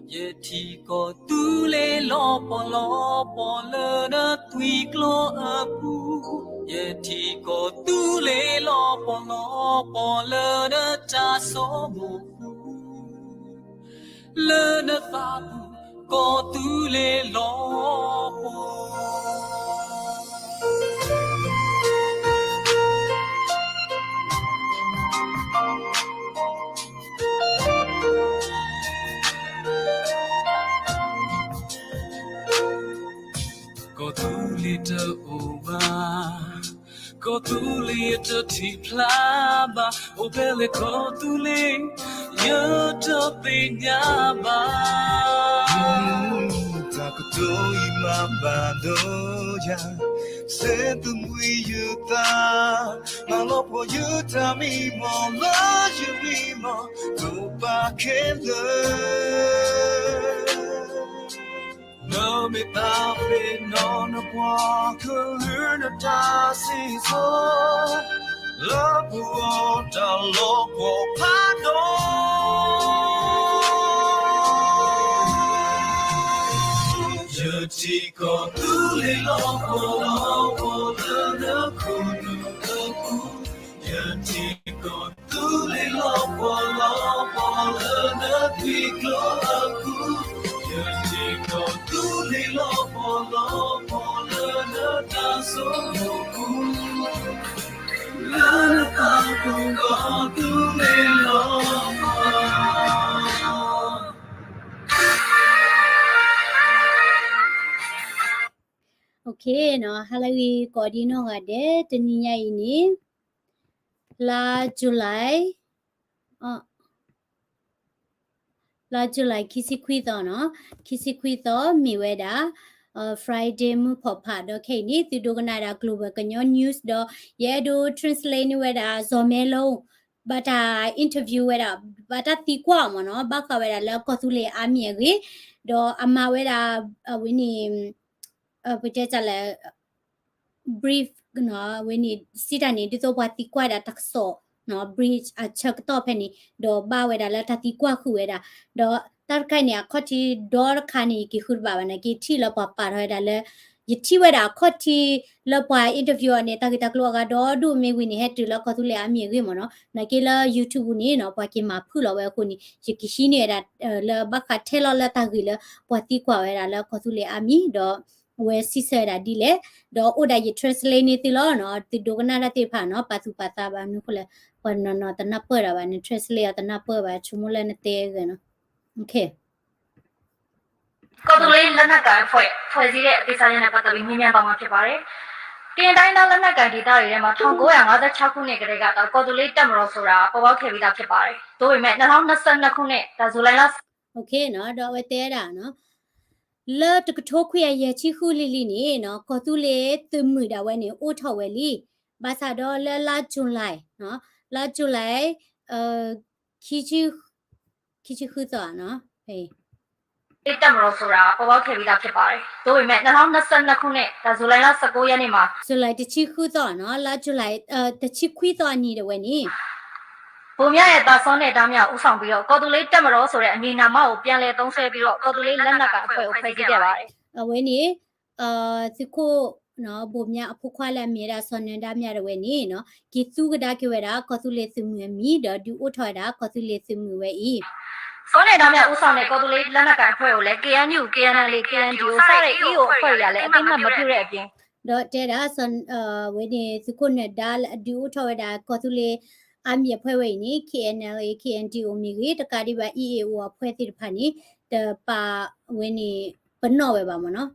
ye thi ko tu le lo po le na tui klo apu ye thi ko tu le lo po le na ta so mo le na fa pu ko tu le lo po Go to little over, go to little tea plaba, obele go to le, you to be yaba. Takuto imabado ya, sentu muyuta, malopo yuta mi mo, lo you mo, to bakele. No me tape no no puedo learn a tasi so lo puedo lo puedo yo chico tú le lo puedo no kudu yo chico tú le lo puedo no pico yo chico tú le lo puedo no tazo la taco tú le lo Okay, no, halawi kodino ngade teninya ini la July la July kisi kwito no kisi kwito miweda Friday mu papa do ke ni ti do kanada global kanyo news do ye do translate ni weda zomelo bata interview weda bata ti kwa mo no baka weda la kotule amiege do ama weda wini puteta brief no when sita ni dito wati kwa da takso no bridge a chak to phani do ba weda la tati kwa khu weda do tar kai ne khoti dor khani ki khur ba na ki thi lo pa pa ro da le yithi weda khoti lo pa interview ne ta ki ta klo ga do du me wi ni het lo ko tu le a mi wi mo no na ki la youtube ni no pa ki ma phu lo we ko ni ki ki shi ne da la ba kha the lo la ta ki le pa ti kwa weda la ko tu le a mi do we si se da di le do oda ye translate ni ti lo no ti do kana ra ti pha no patu pata ba nu khole pa no no ta na pa ra ba ni translate ta na pa ba chumu le ne te ge no okay ကော်တူလေးလက်နက်ကန်ဖွဲ့စည်းတဲ့အသေးစားရင်းနဲ့ပတ်သက်ပြီးမြင်မြန်ပါမှာဖြစ်ပါတယ်။တင်တိုင်းသားလက်နက်ကန်ဒေသတွေထဲမှာ1956ခုနှစ်ကတည်းကတော့ကော်တူလေးတက်မတော်ဆိုတာပေါ်ပေါက်ခဲ့ပြီးသားဖြစ်ပါတယ်။ဒါပေမဲ့2022ခုနှစ်ဒါဇူလိုင်လ okay no do we te da no le to tho khye ye chi khu li li ni no ko tu le tu mu da we ni o tho we li ba sa do le la july no la july ki chi khu so no hey တက်မတော်ဆိုတာပေါ်ပေါက်ခဲ့ပြီးသားဖြစ်ပါတယ်။ဒါပေမဲ့2022ခုနှစ်ဒါဇူလိုင်လ19ရက်နေ့မှာ july တchi khu so no la july တchi khu so ni de we ni ဘုံမြရဲ့တာဆွမ်းတဲ့တားမြဥဆောင်ပြီးတော့ကော်တူလေးတက်မတော်ဆိုတဲ့အမည်နာမကိုပြန်လည်သုံးစွဲပြီးတော့ကော်တူလေးလက်နက်ကန်အဖွဲ့ကိုဖွဲ့စည်းခဲ့ပါတယ်။ ဝဲနေစခုနော်ဘုံမြအဖုခွာလက်မြေတာဆွန်နန်တာမြရဝဲနေနော်ကီသူကဒါကြွဲတာကောသူလေးစမှုမီတော့ဒူအိုထော်တာကောသူလေးစမှုဝဲဤ စောနေတာမြဥဆောင်တဲ့ကော်တူလေးလက်နက်ကန်အဖွဲ့ကိုလည်း KNU KNL KNDO စတဲ့ EO အဖွဲ့တွေကလည်းအသိမှတ်မပြုတဲ့အပြင် တော့တဲ့တာဆွန်ဝဲနေစခုနဲ့ဒါဒူအိုထော်တာကောသူလေးအမြဖွဲ့ဝဲနေ KNL KNDO မြေကြီးတကားဒီပါ EAO အဖွဲ့တိဖာနေတပါဝဲနေဘနော့ဝဲပါမနော်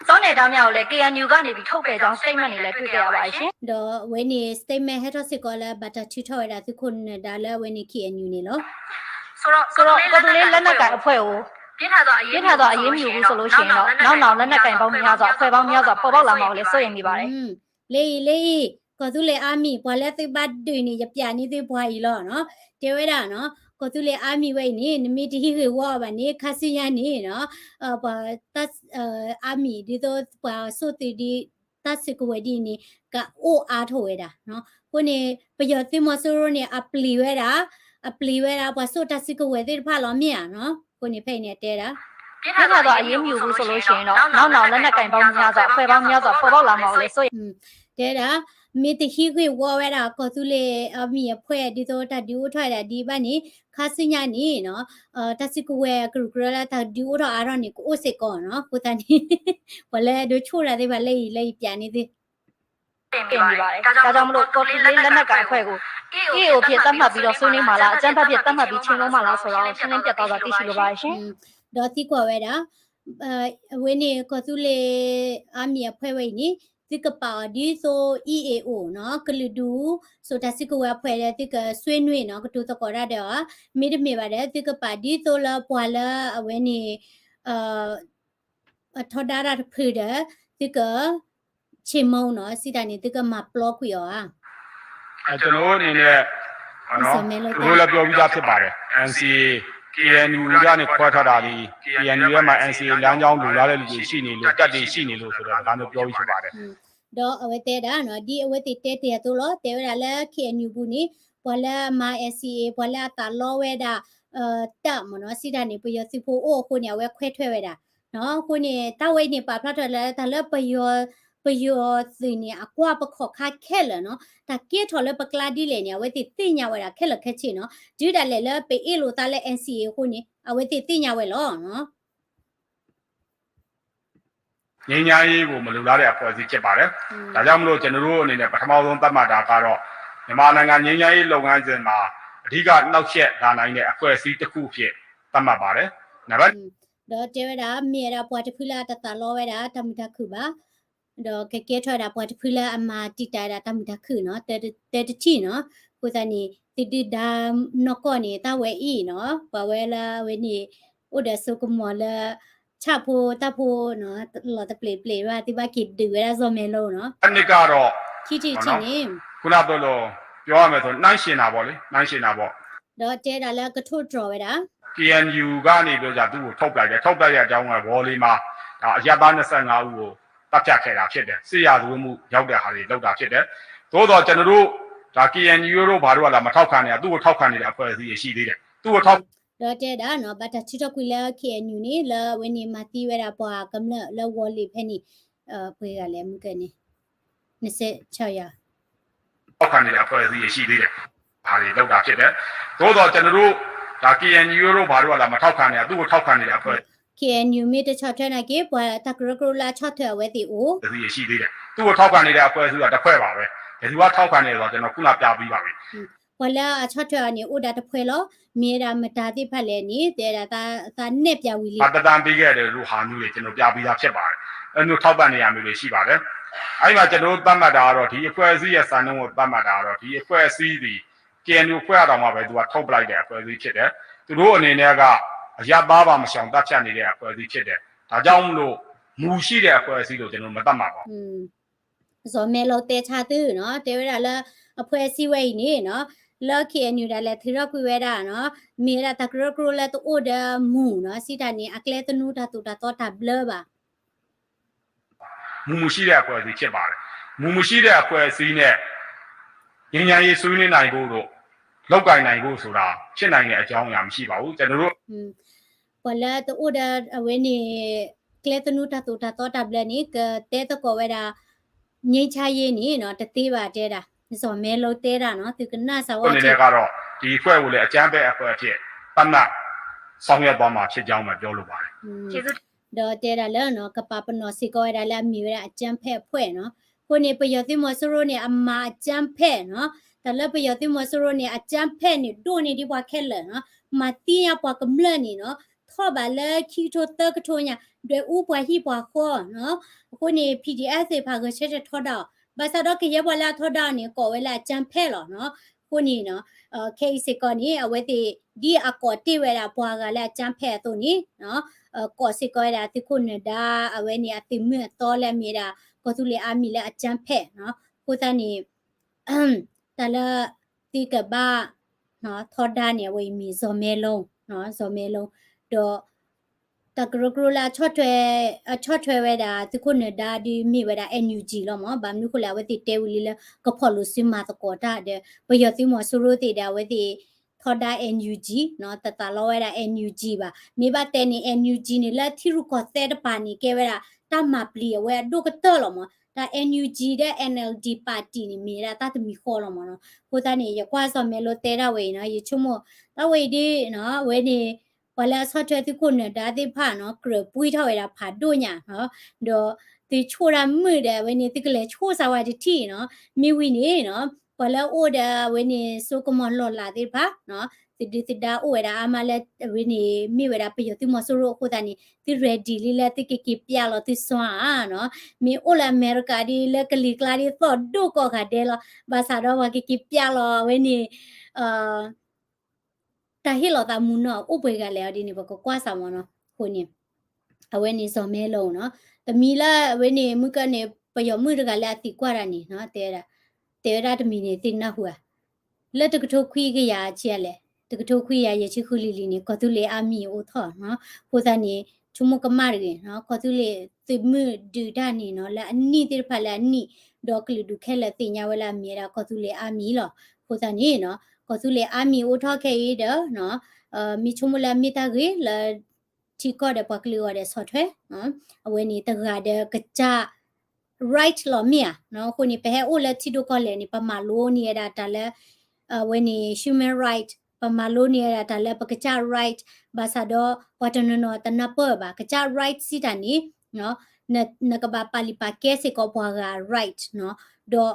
စောနေတာမြကိုလည်း KNU ကနေပြီးထုတ်ခဲ့ကြောင်း statement တွေလည်းတွေ့ကြရပါတယ်ရှင် တော့ဝဲနေ statement ဟက်တော့စစ်ကောလာဘတ်တာချူထော်တာစခုနဲ့ဒါလည်းဝဲနေ KNU နေလို့ ဆိုတော့ကော်တူလေးလက်နက်ကန်အဖွဲ့ကိုပြစ်ထသွားအရေးမယူဘူးဆိုလို့ရှိရင်တော့နောက်လက်နက်ကန်ပေါင်းများစွာအဖွဲ့ပေါင်းများစွာပေါ်ပေါက်လာမှာကိုလည်းစိုးရိမ်နေပါတယ် လေကောသူလေအာမီဘွာလက်သိပတ်တွေနေရပြနေသေးဘွာကြီးလောနော်တဲဝဲတာနော်ကောသူလေအာမီဝဲနေနမီတီဟေဝါဗနေခစီယနေနော်ဘာတတ်အာမီဒီတော့ဘာဆိုတီဒီတတ်စကဝဲဒီနေကအိုအားထိုးဝဲတာနော်ကိုနေပယောတိမဆိုရိုနေအပလီဝဲတာဘာဆိုတတ်စကဝဲတဲ့ဖာလောမြာနော် ကိုနေဖိတ်နေတဲတာ ပြစ်ထန်တော့အရေးမယူဘူးဆိုလို့ရှိရင်တော့နောက်လက်နက်ကင်ပေါင်းများစွာဖွဲ့ပေါင်းများစွာပေါ်ပေါက်လာမှာကိုလေဆိုရင် တဲတာမေတဟီခွေဝဝဲတာကောသူလေအမီဖွဲ့ဒီတော့တဒီဦးထွက်တာဒီပါနေခါစညာနေနော်တစီကဝဲကရကရလာတဒီဦးတော့အားရနေကိုစစ်ကောနော်ကိုတန်နေဘလဲတို့ချို့ရသေးပါလေပြန်နေသေး တင်ပြပါတယ်ဒါကြောင့်မလို့ကော်ပီလေးလက်နက်ကင်အဖွဲ့ကို EO ဖြစ်သတ်မှတ်ပြီးတော့ဆွေးနွေးမှာလားအကြမ်းဖက်ဖြစ်သတ်မှတ်ပြီးချိန်လုံးမှာလားဆိုတော့ရှင်းလင်းပြတ်သွားတာသိရှိလိုပါရှင် ဒေါ်တိကွာဝဲတာဝင်းနေကောသူလေအမီဖွဲ့ဝဲနေတိကပါဒီဆို EAO နော်ကလူဒူဆိုတစီကဝဲဖွဲ့တဲ့တိကဆွေးနွေးနော်ကတူတကောရတဲ့မိဒမေပါတယ်တိကပါဒီဆိုလာပွာလာဝဲနေထော်ဒါရဖရတဲ့တိကချေမုံနော်စီတန်နေတိကမပလော့ခွေရောကျွန်တော်အနေနဲ့တို့လည်းပြောပြီးသားဖြစ်ပါတယ် NCA KNU ကနေခွဲထားတာဒီ KNU ရဲ့မှာ NCA လမ်းကြောင်းလူလာတဲ့လူတွေရှိနေလို့တက်တွေရှိနေလို့ဆိုတော့ဒါမျိုးပြောပြီးဖြစ်ပါတယ် တော့အဝဲတဲတာနော်ဒီအဝဲတဲတဲတို့လို့တဲရလာ KNU ဘူးနိဘလာမ SCA ဘလာတာလောဝဲတာတမနော်စီတာနေပယစီဖိုအိုကိုနေဝဲခွဲထွဲဝဲတာနော်ကိုနေတာဝဲနေပါဖလာထွက်လာတာလပယောစီနေအကွာပခော့ခါခဲလနော်တာကေထော်လပကလာဒီလေနေဝဲတိညာဝဲတာခဲလခက်ချီနော်ဒီတာလေလပေအေလိုတာလေ NCA ကိုနေအဝဲတိညာဝဲလောနော် ငင်းညာရေးကိုမလူလားတဲ့အဖွဲ့အစည်းဖြစ်ပါတယ်ဒါကြောင့်မလို့ကျွန်တော်တို့အနေနဲ့ပထမဆုံးသတ်မှတ်တာကတော့မြန်မာနိုင်ငံငင်းညာရေးလုပ်ငန်းစဉ်မှာအဓိကနှောက်ယှက်လာနိုင်တဲ့အဖွဲ့အစည်းတစ်ခုဖြစ်သတ်မှတ်ပါတယ်နံပါတ် တော့တဲတာမြေရာပွားတဖူလာတတလောဝဲတာတမတခုပါတော့ကဲထွက်တာပွားတဖူလာအမတိတာတာတမတခုနော်တဲတချီနော်ကိုစနေတိဒါနော့ကောနေတာဝဲဤနော်ဘဝဲလာဝဲနေဥဒဆုကမောလာချဖို့တဖို့နော်လော်တပလေရတိဘကိဒူရဇောမဲလုံးနော် အနစ်ကတော့ ချီနေ ခုနပြောလို့ပြောရမယ်ဆိုနှိုင်းရှင်တာပေါ့လေနှိုင်းရှင်တာပေါ့ တော့တဲတာလည်းကထုတ် draw ဝဲတာ KNU ကနေပြောကြသူ့ကိုထုတ်ပလိုက်တယ်ထုတ်ပလိုက်တဲ့အကြောင်းကဝေါ်လီမှာဒါအရပ်သား25ဦးကိုတပ်ဖြတ်ခဲ့တာဖြစ်တယ်စစ်ရာဇဝတ်မှုရောက်တဲ့ဟာတွေလောက်တာဖြစ်တယ်သို့တော့ကျွန်တော်တို့ဒါ KNU တို့ဘာလို့ကလာမထောက်ခံနေတာသူ့ကိုထောက်ခံနေတဲ့အဖွဲ့အစည်းရှိသေးတယ်သူ့ကိုထောက် တော့တဲတာနော်ဘာတချီတော့ကွေလာ KNU နေလာဝင်းနေမတီးဝဲတာပွားကမ္လလဝလီဖဲနေဖွေးကလည်းမကနေ26ရ ထောက်ခံနေတဲ့အဖွဲ့အစည်းရှိသေးတယ်ဘာတွေလောက်တာဖြစ်တယ်သို့တော့ကျွန်တော်တို့ဒါ KNU တို့ဘာလို့ကလာမထောက်ခံနေတာသူ့ကိုထောက်ခံနေတဲ့အဖွဲ့ KNU မြေတချော့ထဲနိုင်ကေပွားတကရကရလာ6ထဲဝဲတီအို အစည်းရှိသေးတယ်သူ့ကိုထောက်ခံနေတဲ့အဖွဲ့အစည်းကတစ်ဖွဲ့ပါပဲဒီသူကထောက်ခံနေတယ်ဆိုတော့ကျွန်တော်ခုနပြပြီးပါပြီ ဝလာအချော့ထဲနေဥဒါတဖွဲလောမြေရာမတာတိဖက်လဲနေတဲတာသာနဲ့ပြဝီလေး အတတန်ပေးခဲ့တယ်လို့ဟာမျိုးတွေကျွန်တော်ပြပြီးသားဖြစ်ပါတယ်အဲ့လိုထောက်ပံ့နေရမျိုးတွေရှိပါတယ်အဲ့ဒီမှာကျွန်တော်သတ်မှတ်တာကတော့ဒီအဖွဲ့အစည်းရဲ့စံနှုန်းကိုသတ်မှတ်တာကတော့ဒီအဖွဲ့အစည်းဒီ KNU ဖွဲ့ရတော့မှပဲသူကထုတ်ပလိုက်တဲ့အဖွဲ့အစည်းဖြစ်တယ်သူတို့အနေနဲ့ကအရပါပါမဆောင်တတ်ဖြတ်နေတဲ့အဖွဲ့အစည်းဖြစ်တယ်ဒါကြောင့်မလို့မူရှိတဲ့အဖွဲ့အစည်းလို့ကျွန်တော်မသတ်မှတ်ပါဘူး ဇော်မဲလောတဲချတူနော်တဲရလာအဖွဲ့စည်းဝဲနေနော်လော် KNU ဒါလည်းသီရကွေဝဲတာနော်မြေရာတကရကရလာတူအိုဒါမူနော်စီတာနေအကလဲတနူတာတူတာတော့တာဘလပါ မူမရှိတဲ့အဖွဲ့အစည်းဖြစ်ပါတယ်မူမရှိတဲ့အဖွဲ့အစည်းနဲ့ဉာဏ်ဉာဏ်ရေးဆွေးနွေးနိုင်ဖို့တို့လောက်ကင်နိုင်ဖို့ဆိုတာဖြစ်နိုင်တဲ့အကြောင်းအရာမရှိပါဘူးကျွန်တော်တို့ဘလာတူဒါအဝဲနေကလဲတနူတာတူတာတော့တာဘလနေကတဲတကောဝဲတာငိမ့်ချရေးနေနော်တသေးပါတဲတာဇော်မဲလောတဲတာနော်သူကနာဆောက်နေကတော့ဒီအဖွဲ့ကိုလည်းအကျမ်းပဲအဖွဲ့ဖြစ်တတ်မှတ်ဆောင်ရွက်သွားမှာဖြစ်ကြောင်းပဲပြောလိုပါတယ်ကျေးဇူးတော့တဲတာလည်းနော်ကပပနော်စီကောရလာမြေရအကျမ်းဖက်ဖွဲ့နော်ကိုနေပယတိမဆရိုနေအမအကျမ်းဖက်နော်တလပယတိမဆရိုနေအကျမ်းဖက်နေဒိုနေဒီဘွားခဲလနော်မတီးရပွားကမလနေနော်ထောပါလေခီထိုတကထိုညာတွေဥပွားဟိပွားခေါ်နော်ကိုနေ PDF ဖာကချက်ထောတော့ဘာသာတော့ကရဘလာထောတော့နေကောဝဲလာကျမ်းဖက်လောနော်ကိုနေနော်KC ကောနေအဝဲတီဒီအကောတိဝဲတာဘွားကလည်းကျမ်းဖက်သူနေနော်ကောစီကောရတိခုနဒါအဝဲနေအတိမြတ်တော်လဲမြေတာကိုသူလေအမီလဲအကျမ်းဖက်နော်ကိုတန်းနေတလတိကဘာနော်ထောဒါနေဝေမီဇော်မဲလုံးနော်ဇော်မဲလုံးတော့တကရကရလာချော့ထွဲဝဲတာတိခုနဒါဒီမိဝဲတာ NUG လောမဘာမျိုးခလာဝဲတိတဲဝီလကဖော်လို့စမတ်ကောတာတဲ့ဘယတိမဆူရိုတေဒါဝဲတိ อดา NUG เนาะตะตาลอเวดา NUG บ่ามีบาเตนี่ NUG นี่ละที่รุก็เตดปานี่เกเวดาตามาปลีเวดูก็เตอลอมda NUG ได้ NLD ปาร์ตี้นี่มีละตาตมีขอลอมเนาะโคตานี่ยกว่าซอมเมโลเตดาเวเนาะยชุมตาเวดีเนาะเวนี่พอแล้วซอเทที่คนเนี่ยดาติผาเนาะกระปุยเท่าเวลาผาดูเนี่ยเนาะเดี๋ยวติชัวรามือเดเวนี่ติกเลยชัวสวัสดีที่เนาะมีวินี่เนาะพอแล้วโอเดเวนี่สุกมอนหลอลาติผาเนาะติดาโอเวดาอามาเลเวนี่มีเวลาไปอยู่ที่มอสโรโคตานี่ติเรดีลิเลติกิกิปยาลอติสวาเนาะมีโอลาอเมริกาดีเลกลิกลาดีตอดดูก็ค่ะเดลบาซาดอวากิกิปยาลอเวนี่ตาฮิลอตามุนเนาะอุปกาแล้วดินี่บก็กว่าซามเนาะคนนี่เอาเวนี่ซอมเมโลเนาะแต่มีละเวนี่มึกเนี่ยปยอมือกาแล้วติกว่านี่เนาะเตระตมีนี่ตินะหัวแล้วตกทคุยกะยาเชียแหละตกทคุยยาเยชิคุลิลินี่ก็ตุเลอามีโอทอเนาะโคตานี่ชุมกมารีเนาะก็ตุเลติมือดูดานี่เนาะและอันนี้ติพะละนี่ดอกลิดูแค่ละติญาเวลามีราก็ตุเลอามีหรอโคตานี่เนาะก็ตุเลอามีโอทอแค่อีเด้อเนาะมีชุมละมีตากีละที่ก็ได้ปักลิวได้สอดเถเนาะเอาไว้นี่ตะกาเดกะจา right หรอเมียเนาะคนนี้ไปให้โอละที่ดูก็เลยนี่ประมาณโลนี่ดาตาละเวนี่ human right ประมาณโลนี่ดาตาละปะกะจา right บาซาดอวัตนนอตนะเปบากะจา right สิตานี่เนาะนกบาปาลิปาเกสิก็บวา right เนาะดอ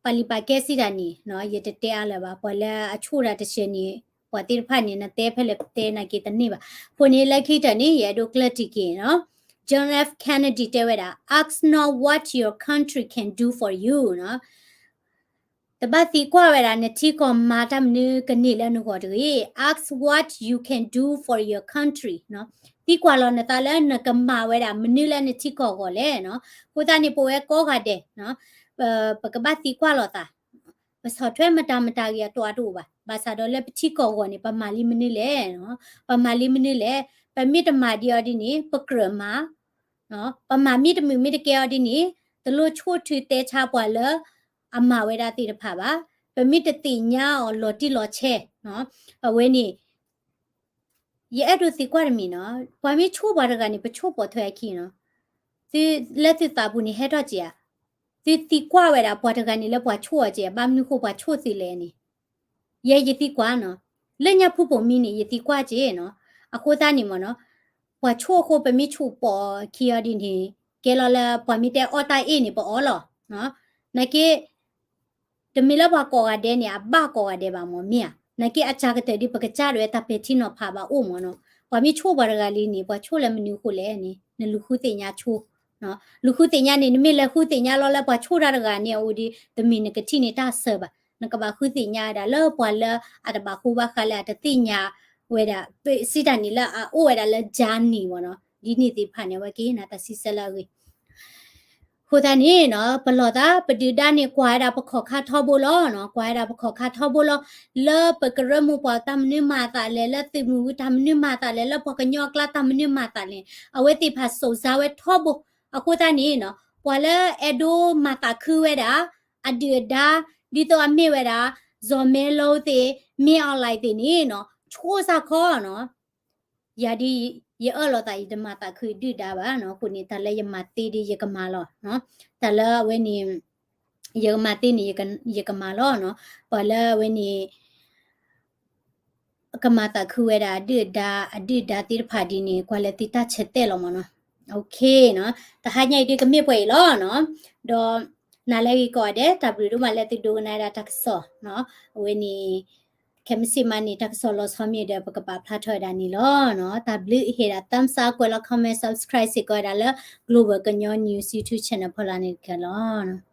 ปาลิปาเกสิตานี่เนาะเยตเตอะละบาปละอชูระตะเชนี่ปติรพานี่นะเตเพลเตนะกิตนี่บาคนนี้ละคิตานี่ยะดูคลติกีเนาะJohn F. Kennedy เตเวดา ask not what your country can do for you เนาะแต่บัดนี้กว่าเวลาเนี่ยที่ก็มาทำนึกนี่แล้วนึกว่าดี ask what you can do for your country เนาะที่กว่าเราเนี่ยตาแล้วนึกมาเวลามันนี่แล้วเนี่ยที่ก็เลยเนาะพูดตานี่ป่วยก็กระเดเนาะปกบัดที่กว่าเราตาภาษาไทยมาตามตาเกียตัวดูบ่ภาษาดอลเลยที่ก็เนี่ยประมาณลิมนี่แหละเนาะประมาณลิมนี่แหละไปมีดมาเดียวดินี่ปกเกลือมาเนาะประมาณมีดเกียวดินี่ตะลุชูถือเตชาปว่าเลยอามาเวลาตีผาบ่ไปมีดติญาอ๋อลอติลอเชเนาะเอาไว้นี่ยะดูสิกว่ามีเนาะพอมีชูบาดกันนี่ไปชูปอถอยขี้เนาะที่เลติตาบุนี่เฮ็ดจ้ะที่กว่าเวลาปอดกันนี่แล้วปอชั่วจ้ะบ้ามนี่คู่ปอชั่วสิเลยนี่ยะยี่กว่าเนาะเล่นยาผู้ปมีนี่ยี่กว่าจ้ะเนาะอะโคตานี่มเนาะปอชั่วโคไปมีชูปอขี้อดินี่เกลละปอมีแต่ออตาเอนี่ปออ๋อเหรอเนาะนะเกตมีละบากอเดเนี่ยบากอเดบามเมียนะเกอาจารย์ก็แต่ดิปกจาด้วยตาเปทินอพาบาโอมเนาะปอมีชูบารกาลีนี่ปอชูละมนิคูเลนี่นลูคุเตญาชูเนาะลูคุเตญานี่มีละคุเตญาลอละปอชูรารกาเนี่ยโอดิตมีนกะทินี่ตาเซบนกบาคุเตญาดาเลปอละอะตบาคูบาคาละตะติญาเวดาสิตานี่ละโอเวดาละจานนี่วเนาะဒီနေ့ဒီဖာနေဝကေနာတစီဆလာဝေခိုတန်နေနော်ဘလောတာပတိဒနေကွာတာပခောခါထောဘလောနော်ကွာတာပခောခါထောဘလောလပကရမှုပတမနိမာတာလေလတိမှုတမနိမာတာလေလပကညောကလာတမနိမာတာလေအဝေတိဖာဆိုဇာဝေထောဘအခုတန်နေနော်ပွာလအဒိုမာတာခူဝဲတာအဒီဒါဒီတော့အမေဝဲတာဇော်မဲလို့တေမင်းအောင်လိုက်တေနေနော်ချိုးစားခေါ်နော်ယာဒီยะอลอตาอิดมาตาคือดื้อดาบะเนาะคนนี้ตะละยะมาตีดิยะกะมาลอเนาะตะละเวนี่ยะมาตีนี่ยะกะมาลอเนาะปะละเวนี่กะมาตาคือเวดาดื้อดาติรพาดีนี่ควาละติตาเชเตลอมเนาะโอเคเนาะตะหะใหญ่ดิกะเมป่วยลอเนาะดอนาเลกีก็เดตะบริดูมาละติดูนาดาตักซอเนาะเวนี่เคมซิมานี่ทักษะลอสมีเดปกปาพลาทอดานี่ลอเนาะตับลิเฮดาตัมซากวละคอมเมนต์ subscribe สิก็ได้ละ Global กันยอ News YouTube Channel พลานี่กันลอเนาะ